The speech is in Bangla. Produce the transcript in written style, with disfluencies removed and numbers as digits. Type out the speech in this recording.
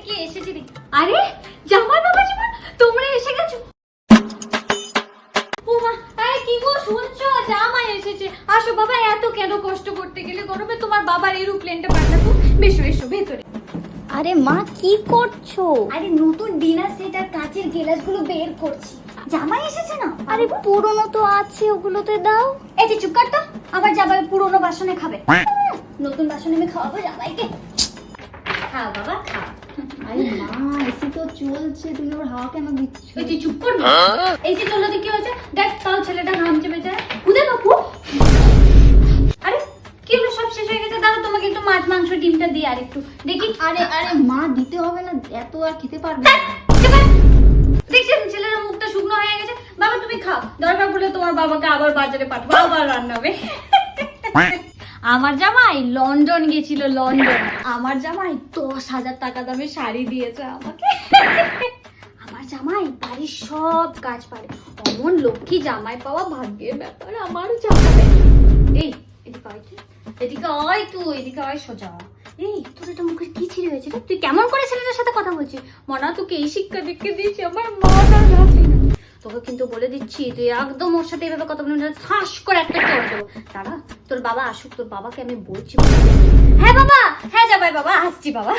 কে এসেছে রে? আরে জামাই বাবা জীবন, তোমরা এসে গেছো। ও মা, আরে কি গো শুনছো? জামাই এসেছে। আসো বাবা, এত কেন কষ্ট করতে গেলে গরমে? তোমার বাবার এরোপ্লেনটা পাঠাবো। বেশো এসো ভেতরে। আরে মা কি করছো? আরে নতুন ডিনার সেট আর কাঁচের গ্লাসগুলো বের করছি। জামাই এসেছে না? আরে পুরনো তো আছে, ওগুলোতে দাও। এই যে চুপ কর তো, আবার জামাই পুরনো বাসনে খাবে। নতুন বাসনে আমি খাওয়াবো জামাইকে। খাও বাবা খাও। আরে মা, এসি তো চলছে, তুমি ওর হাওয়া কেন দিচ্ছ? এই যে চুপ কর না। এই যে চললো কি হয়েছে? দেখ তাও ছেলেটা ঘামছে বেচারা। উদে বাপু, আরে কি হলো? সব শেষ হয়ে গেছে? দাঁড়াও তোমাকে একটু মাছ মাংস ডিমটা দিয়ে আর একটু দেখি। আরে আরে মা, দিতে হবে না, এত আর খেতে পারবে ধ্যাৎ, না। এবার দেখছেন ছেলের মুখটা শুকনো হয়ে গেছে। বাবা তুমি খাও, দরকার পড়লে তোমার বাবাকে আবার বাজারে পাঠাবো, আবার রান্না হবে। আমার জামাই লন্ডন গেছিল, লন্ডন। আমার জামাই 10,000 টাকা দামের শাড়ি দিয়েছে আমাকে। আমার জামাই বাড়ির সব কাজ পারে। অমন লক্ষ্মী জামাই পাওয়া ভাগ্যের ব্যাপার আমার জামাই। এই এদিকে আয় তুই, এদিকে আয় তুই, এদিকে আয় সোজা। এই তোর এটা মুখে কি ছিঁড়ে হয়েছে রে? তুই কেমন করে ছেলেটার সাথে কথা বলছিস? মনা তোকে এই শিক্ষা দেখে দিয়েছি, আমার মা না রাখলি না। তোকে কিন্তু বলে দিচ্ছি, তুই একদম ওর সাথে এভাবে কথা বলবি না, ফাঁস করে একটা চড় দেবো। দাঁড়া তোর বাবা আসুক, তোর বাবাকে আমি বলছি। হ্যাঁ বাবা, হ্যাঁ যাবাই বাবা, আসছি বাবা।